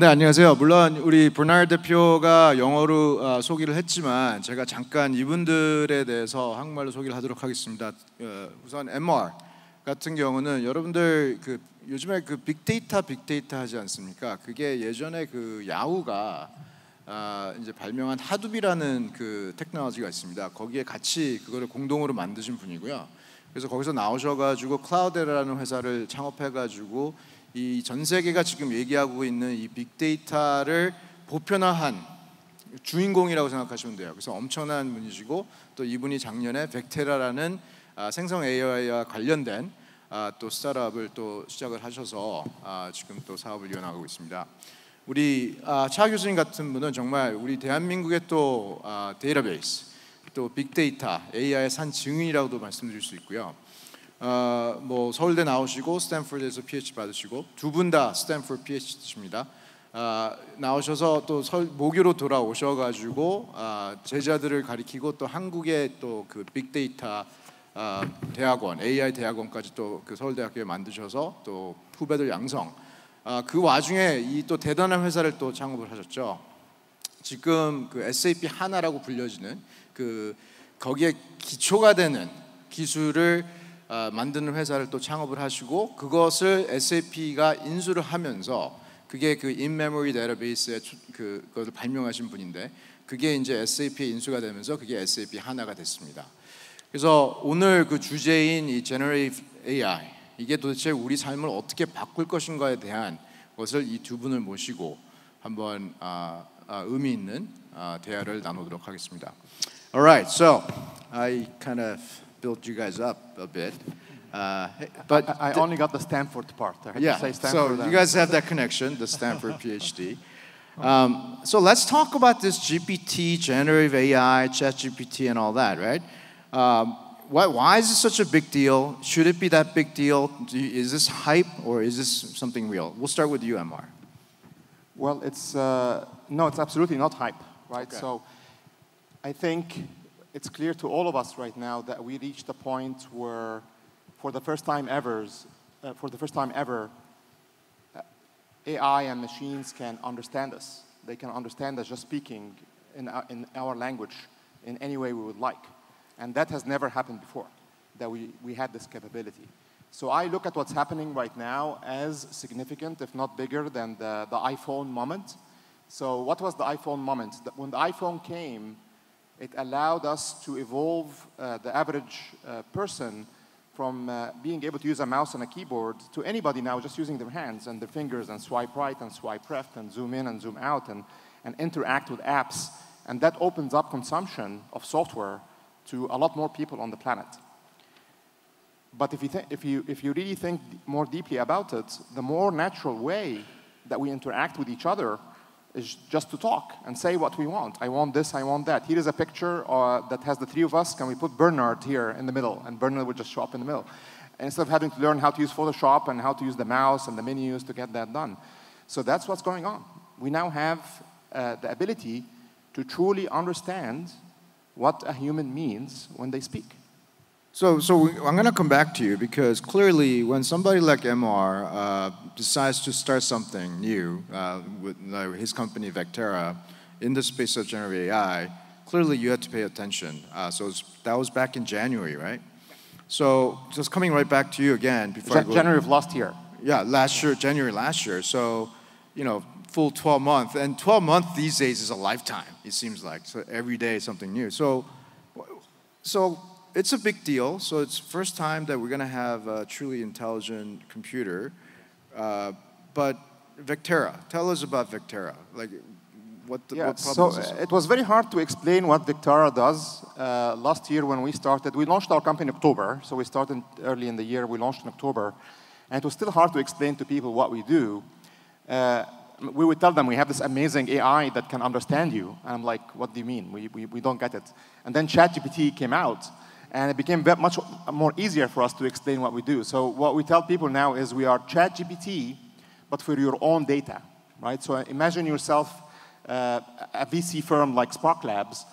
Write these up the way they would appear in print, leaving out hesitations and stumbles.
네, 안녕하세요. 물론 우리 버나드 대표가 영어로 소개를 했지만 제가 잠깐 이분들에 대해서 한국말로 소개를 하도록 하겠습니다. 우선 MR 같은 경우는 여러분들 요즘에 빅데이터 하지 않습니까? 그게 예전에 야후가 이제 발명한 하둡이라는 테크놀로지가 있습니다. 거기에 같이 그거를 공동으로 만드신 분이고요. 그래서 거기서 나오셔가지고 클라우드라는 회사를 창업해가지고 이 전 세계가 지금 얘기하고 있는 이 빅데이터를 보편화한 주인공이라고 생각하시면 돼요. 그래서 엄청난 분이시고 또 이분이 작년에 벡테라라는 생성 AI와 관련된 또 스타트업을 또 시작을 하셔서 지금 또 사업을 이어나가고 있습니다. 우리 차 교수님 같은 분은 정말 우리 대한민국의 또 데이터베이스 또 빅데이터 AI의 산 증인이라고도 말씀드릴 수 있고요. 뭐 서울대 나오시고 스탠포드에서 PhD 받으시고 두 분 다 스탠포드 PhD십니다. 나오셔서 또 모교로 돌아오셔가지고 제자들을 가리키고 또 한국의 또 빅데이터 대학원, AI 대학원까지 또 서울대학교에 만드셔서 또 후배들 양성. 그 와중에 이 또 대단한 회사를 또 창업을 하셨죠. 지금 SAP 하나라고 불려지는 거기에 기초가 되는 기술을 만드는 회사를 또 창업을 하시고 그것을 SAP가 인수를 하면서 그게 인메모리 데이터베이스의 그것을 발명하신 분인데 그게 이제 SAP에 인수가 되면서 그게 SAP 하나가 됐습니다. 그래서 오늘 주제인 이 Generative AI 이게 도대체 우리 삶을 어떻게 바꿀 것인가에 대한 것을 이 두 분을 모시고 한번 의미 있는 대화를 나누도록 하겠습니다. Alright, so I kind of built you guys up a bit, but I only got the Stanford part. I had yeah, to say Stanford so you guys have that connection, the Stanford PhD. So let's talk about this GPT, generative AI, ChatGPT, and all that, right? Why is this such a big deal? Should it be that big deal? Is this hype or is this something real? We'll start with you, Amr. Well, no, it's absolutely not hype, right? Okay. So I think it's clear to all of us right now that we reached a point where, for the first time ever, AI and machines can understand us. They can understand us just speaking in our language in any way we would like. And that has never happened before, that we had this capability. So I look at what's happening right now as significant, if not bigger, than the iPhone moment. So what was the iPhone moment? When the iPhone came, it allowed us to evolve the average person from being able to use a mouse and a keyboard to anybody now just using their hands and their fingers and swipe right and swipe left and zoom in and zoom out and interact with apps. And that opens up consumption of software to a lot more people on the planet. But if you really think more deeply about it, the more natural way that we interact with each other is just to talk and say what we want. I want this, I want that. Here is a picture that has the three of us. Can we put Bernard here in the middle? And Bernard would just show up in the middle. And instead of having to learn how to use Photoshop and how to use the mouse and the menus to get that done. So that's what's going on. We now have the ability to truly understand what a human means when they speak. So I'm going to come back to you because clearly when somebody like MR decides to start something new with his company Vectara in the space of generative AI, clearly you had to pay attention. So that was back in January, right? So just coming right back to you again. January of last year. Yeah, last year, January last year. So, full 12 months. And 12 months these days is a lifetime, it seems like. So every day is something new. So it's a big deal. So it's the first time that we're going to have a truly intelligent computer. But Vectara, tell us about Vectara. Like, what so it was very hard to explain what Vectara does. Last year when we started, we launched our company in October. So we started early in the year. We launched in October. And it was still hard to explain to people what we do. We would tell them we have this amazing AI that can understand you. And I'm like, what do you mean? We don't get it. And then ChatGPT came out. And it became much more easier for us to explain what we do. So what we tell people now is we are ChatGPT, but for your own data, right? So imagine yourself a VC firm like SparkLabs.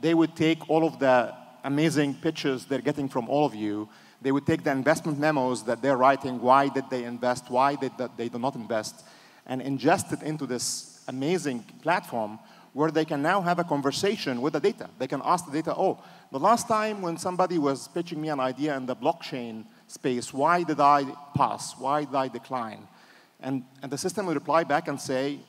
They would take all of the amazing pitches they're getting from all of you. They would take the investment memos that they're writing. Why did they invest? Why did they do not invest? and ingest it into this amazing platform where they can now have a conversation with the data. They can ask the data, oh, the last time when somebody was pitching me an idea in the blockchain space, why did I pass? Why did I decline? And the system will reply back and say,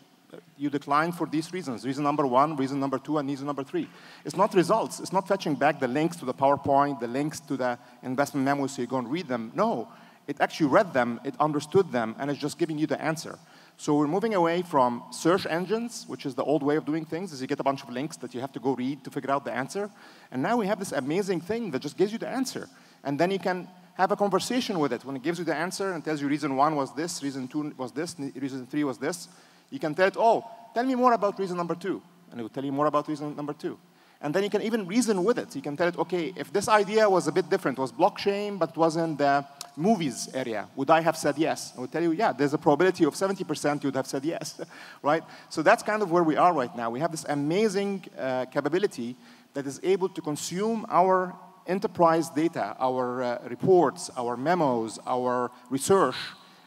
you declined for these reasons. Reason number 1, reason number 2, and reason number 3. It's not results. It's not fetching back the links to the PowerPoint, the links to the investment memo so you go and read them. No, it actually read them, it understood them, and it's just giving you the answer. So we're moving away from search engines, which is the old way of doing things, is you get a bunch of links that you have to go read to figure out the answer. And now we have this amazing thing that just gives you the answer. And then you can have a conversation with it. When it gives you the answer and tells you reason 1 was this, reason 2 was this, reason 3 was this, you can tell it, oh, tell me more about reason number 2. And it will tell you more about reason number 2. And then you can even reason with it. You can tell it, okay, if this idea was a bit different, was blockchain, but was in the movies area, would I have said yes? I would tell you, yeah, there's a probability of 70% you would have said yes, right? So that's kind of where we are right now. We have this amazing capability that is able to consume our enterprise data, our reports, our memos, our research,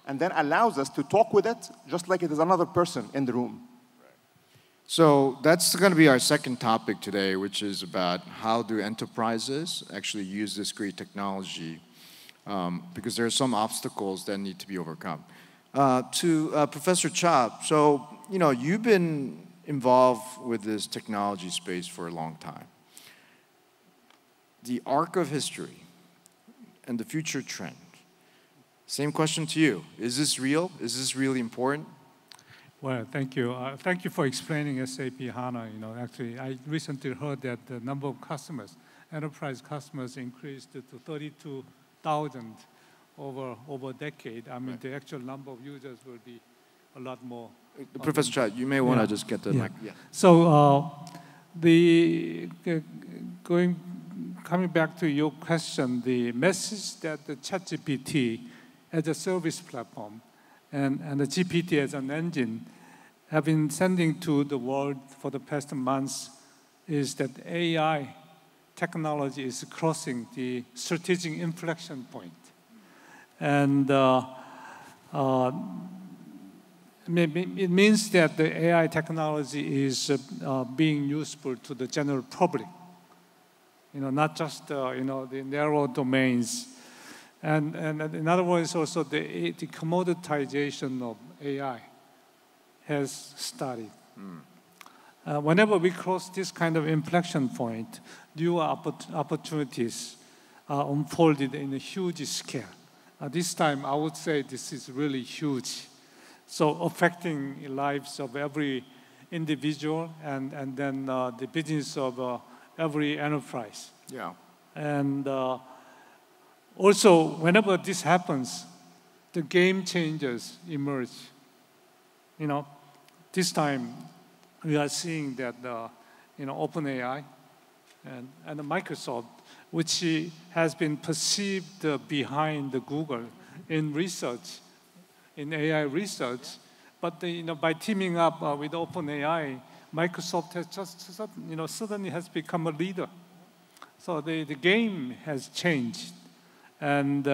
and then allows us to talk with it just like it is another person in the room. So that's going to be our second topic today, which is about how do enterprises actually use this great technology, because there are some obstacles that need to be overcome. To Professor Chop, so you've been involved with this technology space for a long time. The arc of history and the future trend. Same question to you. Is this real? Is this really important? Well, thank you. Thank you for explaining SAP HANA. Actually, I recently heard that the number of customers, enterprise customers, increased to 32,000 over a decade. I mean, right. The actual number of users will be a lot more. Professor Chad, you may want to just get the mic. Yeah. So, coming back to your question, the message that the ChatGPT as a service platform and the GPT as an engine have been sending to the world for the past months is that AI technology is crossing the strategic inflection point. And it means that the AI technology is being useful to the general public, not just the narrow domains. And in other words, also the commoditization of AI has started. Whenever we cross this kind of inflection point, new opportunities are unfolded in a huge scale. This time, I would say this is really huge. So affecting the lives of every individual and then the business of every enterprise. Yeah. And also, whenever this happens, the game changers emerge. This time we are seeing that OpenAI and Microsoft, which has been perceived behind the Google in research, in AI research, but by teaming up with OpenAI, Microsoft has just suddenly has become a leader. So the game has changed. And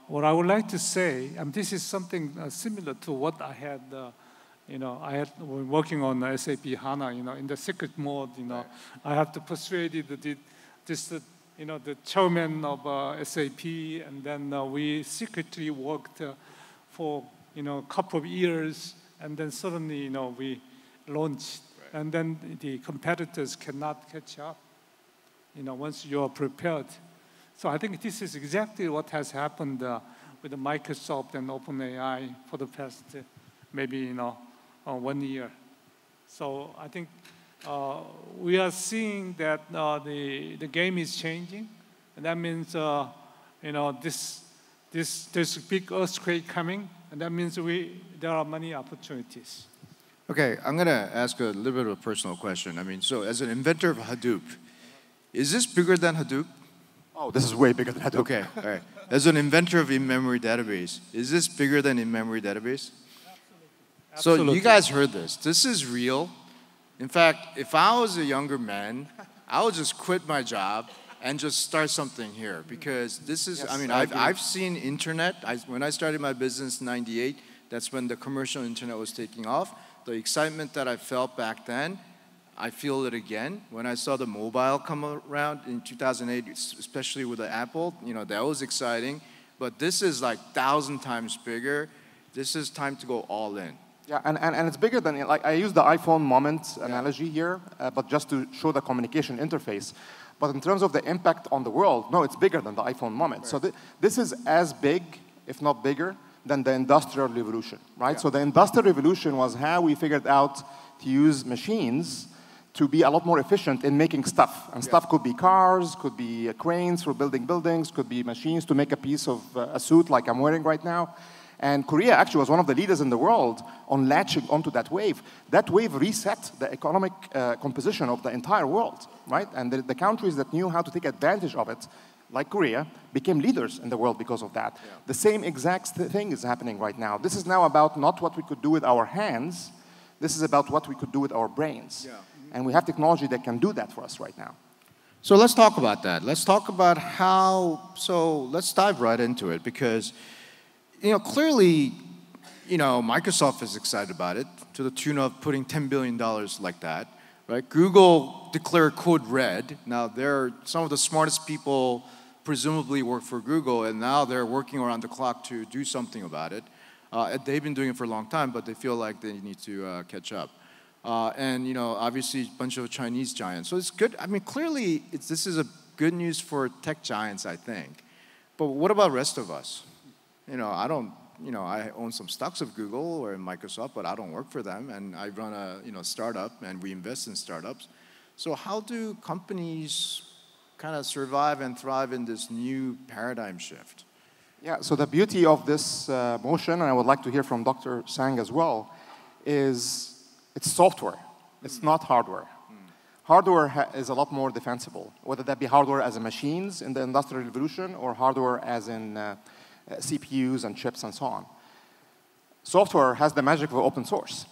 what I would like to say, and this is something similar to what I had, I had working on SAP HANA, in the secret mode, I have to persuade the chairman of SAP, and then we secretly worked for, a couple of years, and then suddenly, we launched, right. And then the competitors cannot catch up, once you are prepared. So I think this is exactly what has happened with Microsoft and OpenAI for the past maybe 1 year. So I think we are seeing that the game is changing, and that means there's a big earthquake coming, and that means there are many opportunities. Okay, I'm going to ask a little bit of a personal question. I mean, so as an inventor of Hadoop, is this bigger than Hadoop? Oh, this is way bigger than Hadoop. Okay, all right. As an inventor of in-memory database, is this bigger than in-memory database? Absolutely. So you guys heard this. This is real. In fact, if I was a younger man, I would just quit my job and just start something here, because this is, Yes, I've seen internet. When I started my business in '98, That's when the commercial internet was taking off. The excitement that I felt back then, I feel it again. When I saw the mobile come around in 2008, especially with the Apple, that was exciting. But this is like 1,000 times bigger. This is time to go all in. Yeah, and it's bigger than, like, I use the iPhone moment analogy here, but just to show the communication interface. But in terms of the impact on the world, no, it's bigger than the iPhone moment. Right. So this is as big, if not bigger, than the Industrial Revolution, right? Yeah. So the Industrial Revolution was how we figured out to use machines to be a lot more efficient in making stuff. And stuff could be cars, could be cranes for building buildings, could be machines to make a piece of a suit like I'm wearing right now. And Korea actually was one of the leaders in the world on latching onto that wave. That wave reset the economic composition of the entire world, right? And the countries that knew how to take advantage of it, like Korea, became leaders in the world because of that. Yeah. The same exact thing is happening right now. This is now about not what we could do with our hands, this is about what we could do with our brains. Yeah. And we have technology that can do that for us right now. So let's talk about that. Let's talk about how, so let's dive right into it, because clearly, Microsoft is excited about it to the tune of putting $10 billion like that, right? Google declared code red. Now, they're some of the smartest people presumably work for Google, and now they're working around the clock to do something about it. They've been doing it for a long time, but they feel like they need to catch up. And obviously, a bunch of Chinese giants. So it's good. I mean, clearly, this is a good news for tech giants, I think. But what about the rest of us? I own some stocks of Google or Microsoft, but I don't work for them, and I run a startup, and we invest in startups. So how do companies kind of survive and thrive in this new paradigm shift? Yeah, so the beauty of this motion, and I would like to hear from Dr. Sang as well, is it's software. It's not hardware. Hardware is a lot more defensible, whether that be hardware as in machines in the Industrial Revolution or hardware as in CPUs and chips and so on. Software has the magic of open source.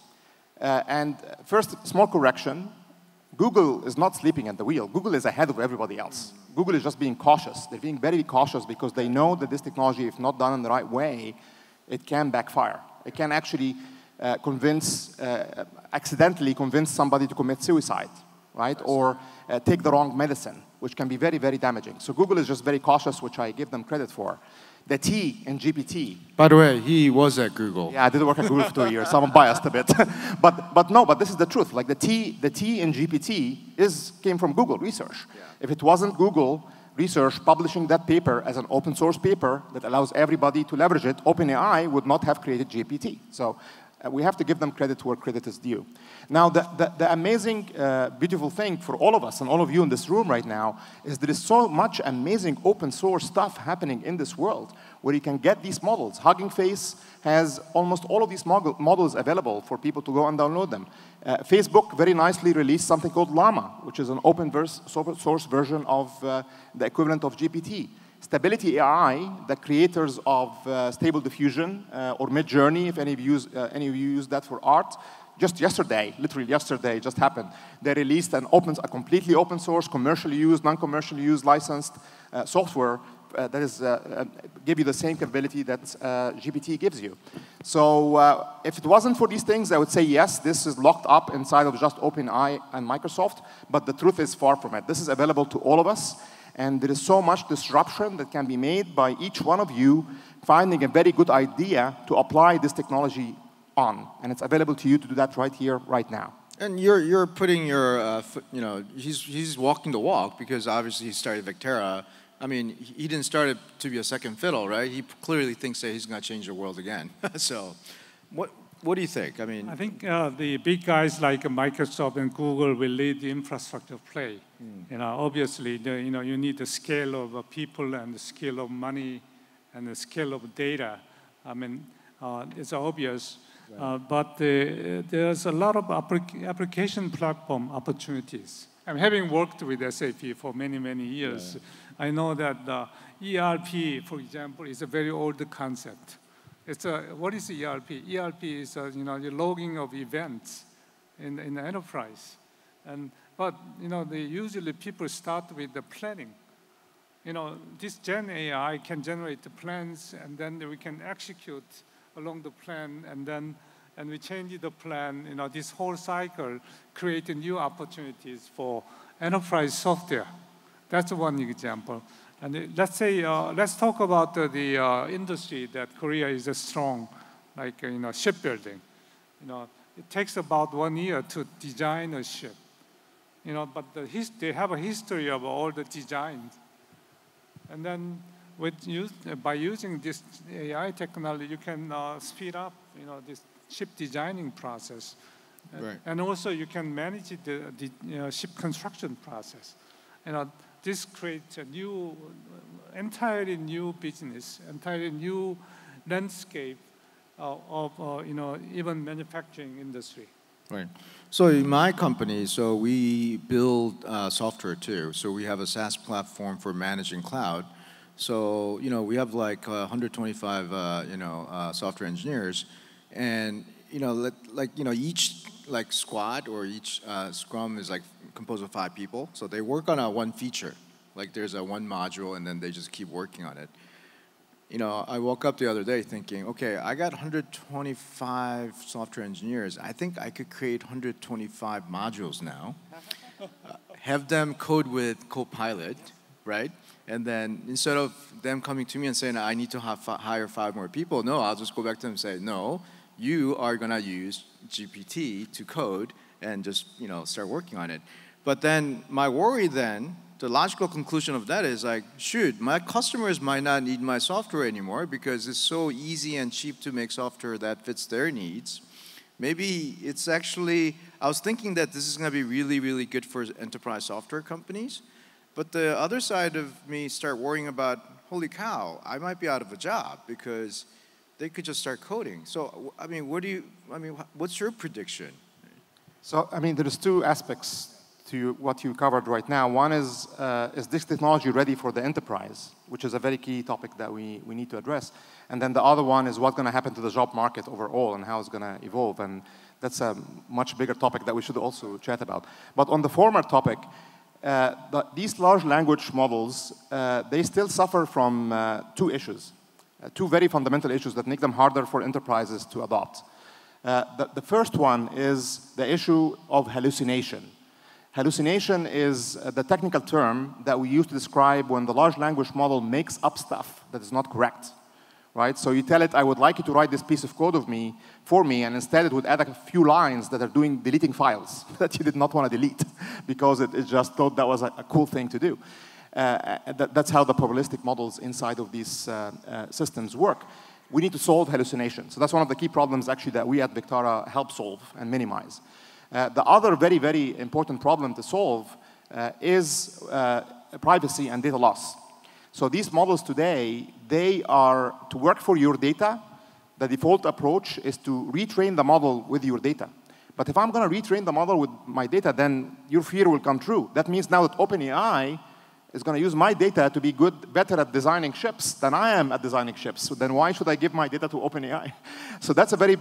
And first, small correction, Google is not sleeping at the wheel. Google is ahead of everybody else. Google is just being cautious. They're being very cautious because they know that this technology, if not done in the right way, it can backfire. It can actually accidentally convince somebody to commit suicide, right? Or take the wrong medicine, which can be very, very damaging. So Google is just very cautious, which I give them credit for. The T in GPT. By the way, he was at Google. Yeah, I did work at Google for 2 years, so I'm biased a bit. but this is the truth. Like the T in GPT came from Google research. Yeah. If it wasn't Google research publishing that paper as an open source paper that allows everybody to leverage it, OpenAI would not have created GPT. So we have to give them credit where credit is due. Now, the amazing, beautiful thing for all of us and all of you in this room right now is there is so much amazing open source stuff happening in this world where you can get these models. Hugging Face has almost all of these models available for people to go and download them. Facebook very nicely released something called Llama, which is an open source version of the equivalent of GPT. Stability AI, the creators of Stable Diffusion or Midjourney, if any of you use that for art, just yesterday, literally yesterday, just happened. They released a completely open source, commercially used, non-commercially used, licensed software that is give you the same capability that GPT gives you. So if it wasn't for these things, I would say yes, this is locked up inside of just OpenAI and Microsoft, but the truth is far from it. This is available to all of us. And there is so much disruption that can be made by each one of you finding a very good idea to apply this technology on. And it's available to you to do that right here, right now. And you're putting your, he's walking the walk because obviously he started Vectara. I mean, he didn't start it to be a second fiddle, right? He clearly thinks that he's going to change the world again. So what do you think? I think the big guys like Microsoft and Google will lead the infrastructure play. Obviously, you need the scale of people and the scale of money and the scale of data. I mean, it's obvious. Right. But there's a lot of application platform opportunities. I'm having worked with SAP for many, many years. Yeah. I know that ERP, for example, is a very old concept. What is ERP? ERP is the logging of events in the enterprise. But usually people start with the planning. This Gen AI can generate the plans, and then we can execute along the plan, and we change the plan. This whole cycle creates new opportunities for enterprise software. That's one example. And let's talk about the industry that Korea is strong, like shipbuilding. It takes about 1 year to design a ship. But they have a history of all the designs. And then by using this AI technology, you can speed up, this ship designing process. Right. And also you can manage the ship construction process. This creates a entirely new business, entirely new landscape of even manufacturing industry. Right. So in my company, we build software too. So we have a SaaS platform for managing cloud. So we have like 125 software engineers, and each squad or each scrum is composed of 5 people. So they work on one feature. Like there's one module, and then they just keep working on it. I woke up the other day thinking, okay, I got 125 software engineers. I think I could create 125 modules now, have them code with Copilot, right? And then instead of them coming to me and saying, I need to hire 5 more people, no, I'll just go back to them and say, no, you are going to use GPT to code and just start working on it. But then my worry then, the logical conclusion of that is shoot, my customers might not need my software anymore because it's so easy and cheap to make software that fits their needs. Maybe it's actually, I was thinking that this is going to be really, really good for enterprise software companies. But the other side of me start worrying about, holy cow, I might be out of a job because they could just start coding. So, what's your prediction? So, there's 2 aspects to what you covered right now. One is this technology ready for the enterprise, which is a very key topic that we need to address. And then the other one is what's going to happen to the job market overall and how it's going to evolve. And that's a much bigger topic that we should also chat about. But on the former topic, these large language models, they still suffer from 2 issues, 2 very fundamental issues that make them harder for enterprises to adopt. The first one is the issue of hallucination. Hallucination is the technical term that we use to describe when the large language model makes up stuff that is not correct, right? So you tell it, I would like you to write this piece of code for me, and instead it would add a few lines that are deleting files that you did not want to delete because it just thought that was a cool thing to do. That's how the probabilistic models inside of these systems work. We need to solve hallucination. So that's one of the key problems actually that we at Vectara help solve and minimize. The other very, very important problem to solve is privacy and data loss. So these models today, they are to work for your data. The default approach is to retrain the model with your data. But if I'm going to retrain the model with my data, then your fear will come true. That means now that OpenAI is going to use my data to be better at designing ships than I am at designing ships. So then why should I give my data to OpenAI? So that's a very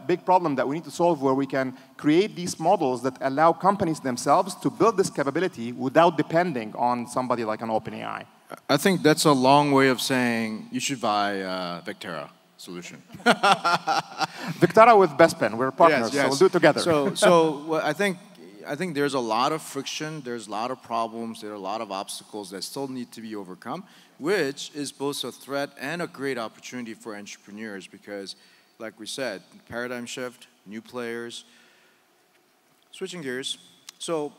big problem that we need to solve, where we can create these models that allow companies themselves to build this capability without depending on somebody like an OpenAI. I think that's a long way of saying you should buy Vectara solution. Vectara with BestPen, we're partners, yes. so we'll do it together. So I think there's a lot of friction, there's a lot of problems, there are a lot of obstacles that still need to be overcome, which is both a threat and a great opportunity for entrepreneurs because, like we said, paradigm shift, new players. Switching gears, so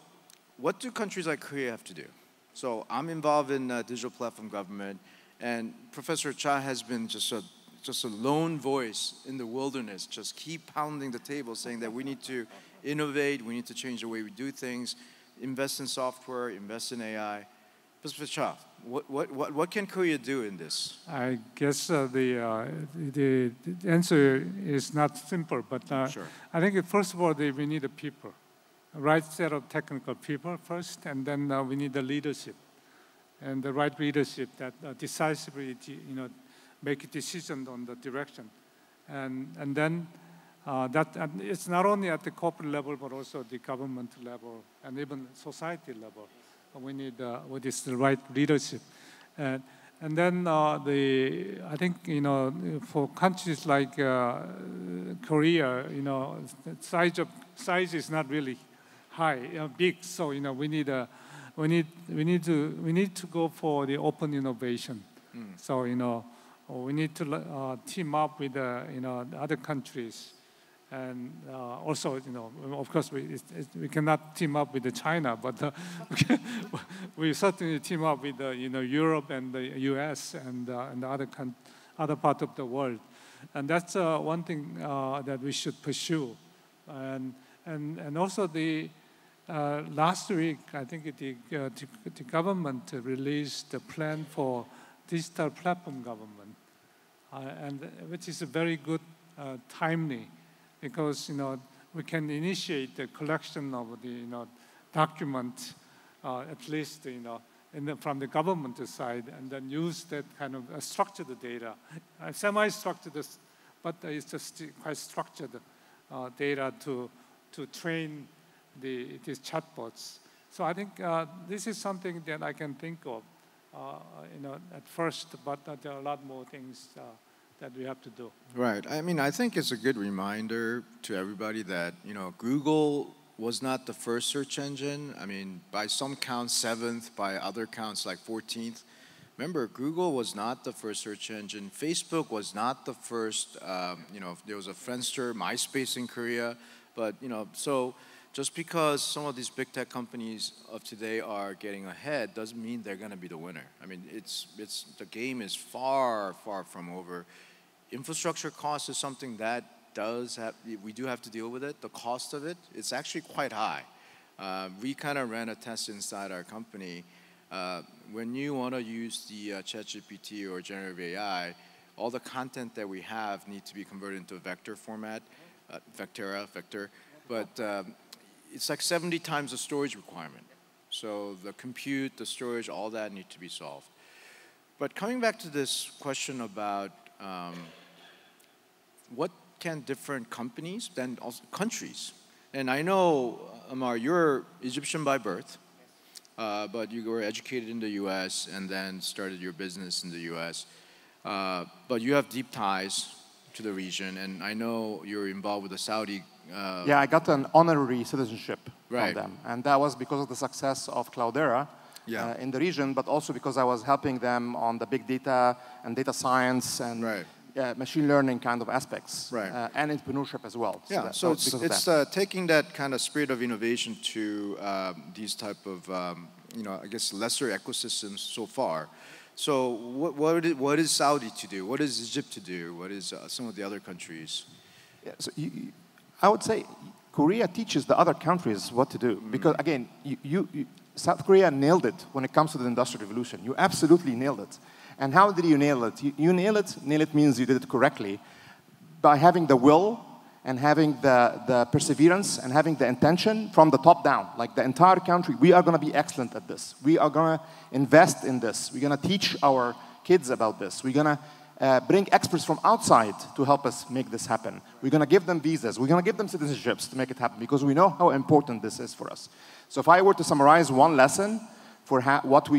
what do countries like Korea have to do? So I'm involved in digital platform government, and Professor Cha has been just a lone voice in the wilderness, just keep pounding the table saying that we need to innovate, we need to change the way we do things, invest in software, invest in AI. Professor Cha, what can Korea do in this? I guess the answer is not simple, but Sure. I think first of all we need the people, a right set of technical people first, and then we need the leadership, and the right leadership that decisively, make a decision on the direction, and then and it's not only at the corporate level but also the government level and even society level. We need what is the right leadership, and And then I think for countries like Korea, the size is not really high, big. So we need to go for the open innovation. So we need to team up with other countries. And also, of course, we cannot team up with China, but we certainly team up with Europe and the U.S. and other part of the world, and that's one thing that we should pursue. And also the last week, I think the government released a plan for digital platform government, and which is a very good, timely. Because we can initiate the collection of the document, at least from the government side, and then use that kind of structured data, semi-structured, but it's just quite structured data to train these chatbots. So I think this is something that I can think of, at first, but there are a lot more things that we have to do. Right. I mean, I think it's a good reminder to everybody that Google was not the first search engine. I mean, by some counts, 7th, by other counts, like 14th. Remember, Google was not the first search engine. Facebook was not the first. There was a Friendster, MySpace in Korea, but so just because some of these big tech companies of today are getting ahead doesn't mean they're going to be the winner. I mean, the game is far, far from over. Infrastructure cost is something that we do have to deal with it. The cost of it, it's actually quite high. We kind of ran a test inside our company. When you want to use the ChatGPT or generative AI, all the content that we have need to be converted into a vector format, Vectara, but it's like 70 times the storage requirement. So the compute, the storage, all that need to be solved. But coming back to this question about what can different companies, then also countries, and I know, Amar, you're Egyptian by birth, but you were educated in the U.S. and then started your business in the U.S. But you have deep ties to the region, and I know you're involved with the Saudi. Yeah, I got an honorary citizenship Right. from them, and that was because of the success of Cloudera in the region, but also because I was helping them on the big data and data science and machine learning kind of aspects, and entrepreneurship as well. Yeah, so it's taking that kind of spirit of innovation to these type of, I guess, lesser ecosystems so far. So what is Saudi to do? What is Egypt to do? What is some of the other countries? Yeah, so I would say Korea teaches the other countries what to do. Because again, South Korea nailed it when it comes to the Industrial Revolution. You absolutely nailed it. And how did you nail it? You nail it. Nail it means you did it correctly by having the will and having the perseverance and having the intention from the top down. Like the entire country, we are going to be excellent at this. We are going to invest in this. We're going to teach our kids about this. We're going to bring experts from outside to help us make this happen. We're going to give them visas. We're going to give them citizenships to make it happen because we know how important this is for us. So if I were to summarize one lesson for what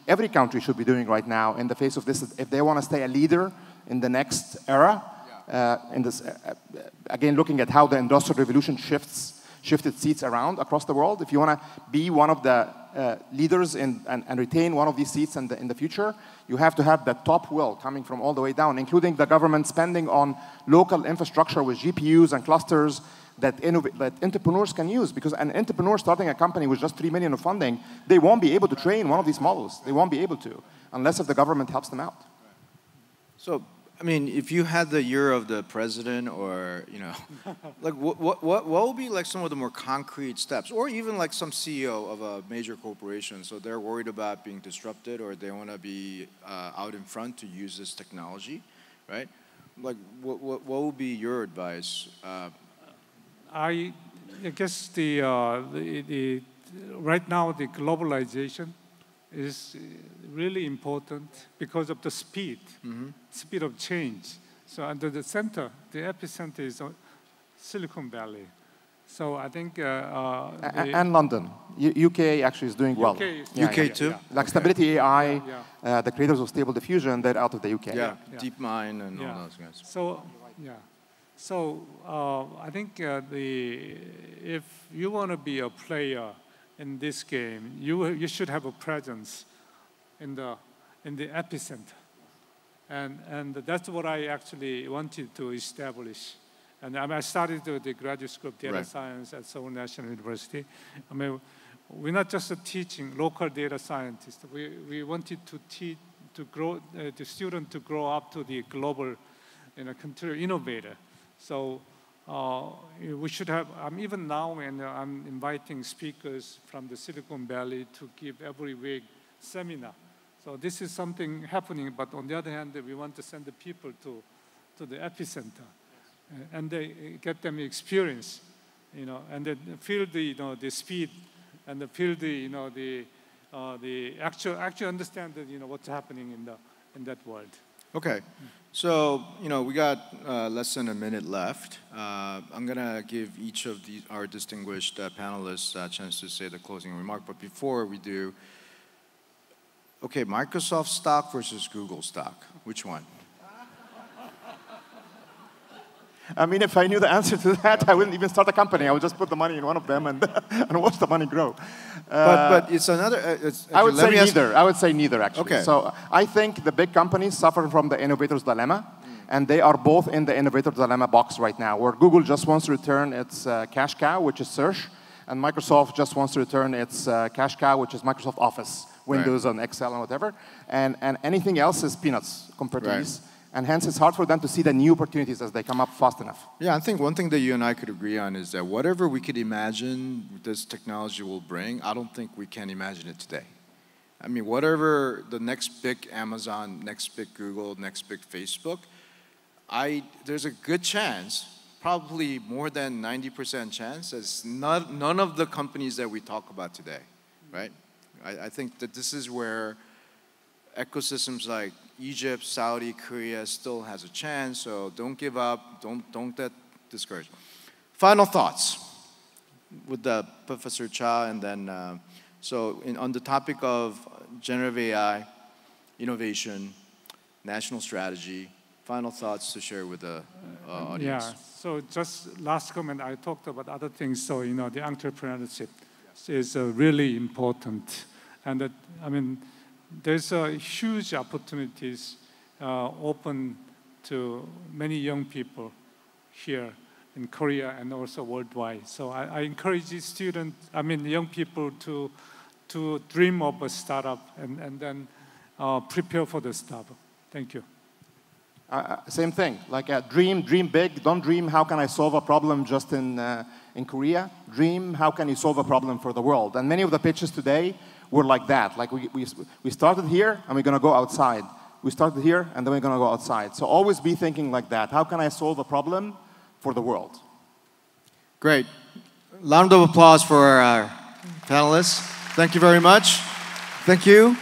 every country should be doing right now in the face of this, if they want to stay a leader in the next era, again, looking at how the Industrial Revolution shifted seats around across the world, if you want to be one of the leaders and retain one of these seats in the future, you have to have that top will coming from all the way down, including the government spending on local infrastructure with GPUs and clusters that entrepreneurs can use. Because an entrepreneur starting a company with just $3 million of funding, they won't be able to train one of these models. They won't be able to, unless if the government helps them out. So, I mean, if you had the year of the president, or like what would be like some of the more concrete steps, or even like some CEO of a major corporation, so they're worried about being disrupted, or they want to be out in front to use this technology, right? Like, what would be your advice? I guess right now the globalization is really important because of the speed of change. So under the center, the epicenter is Silicon Valley. So I think and London. UK actually is doing well. UK too? Like Stability AI, the creators of Stable Diffusion, they're out of the UK. Yeah, DeepMind and all those guys. So I think if you want to be a player in this game, you should have a presence in the epicenter, and that's what I actually wanted to establish. And I started the graduate school of data science at Seoul National University. I mean, we're not just teaching local data scientists. We wanted to grow the student to grow up to the global, continuous innovator. So we should have. Even now, and I'm inviting speakers from the Silicon Valley to give every week seminar. So this is something happening. But on the other hand, we want to send the people to the epicenter. And they get them experience, and then feel the speed, and feel the actually understand what's happening in that world. Okay, so we got less than a minute left. I'm gonna give each of our distinguished panelists a chance to say the closing remark. But before we do, okay, Microsoft stock versus Google stock, which one? I mean, if I knew the answer to that, I wouldn't even start a company. I would just put the money in one of them and watch the money grow. But it's another. I would say neither. I would say neither, actually. Okay. So I think the big companies suffer from the innovator's dilemma, and they are both in the innovator's dilemma box right now, where Google just wants to return its cash cow, which is search, and Microsoft just wants to return its cash cow, which is Microsoft Office, Windows and Excel and whatever, and anything else is peanuts compared to these. And hence, it's hard for them to see the new opportunities as they come up fast enough. Yeah, I think one thing that you and I could agree on is that whatever we could imagine this technology will bring, I don't think we can imagine it today. I mean, whatever the next big Amazon, next big Google, next big Facebook, there's a good chance, probably more than 90% chance, as none of the companies that we talk about today, right? I think that this is where ecosystems like Egypt, Saudi, Korea still has a chance, so don't give up, don't get discouraged. Final thoughts with Professor Cha, and then on the topic of generative AI, innovation, national strategy, final thoughts to share with the audience. Yeah, so just last comment, I talked about other things, so the entrepreneurship is really important, and there's huge opportunities open to many young people here in Korea and also worldwide. So I encourage young people to dream of a startup and then prepare for the startup. Thank you. Same thing, like dream big. Don't dream how can I solve a problem just in Korea. Dream how can you solve a problem for the world. And many of the pitches today were like that. Like we started here and we're going to go outside. We started here and then we're going to go outside. So always be thinking like that. How can I solve a problem for the world? Great. Round of applause for our panelists. Thank you very much. Thank you.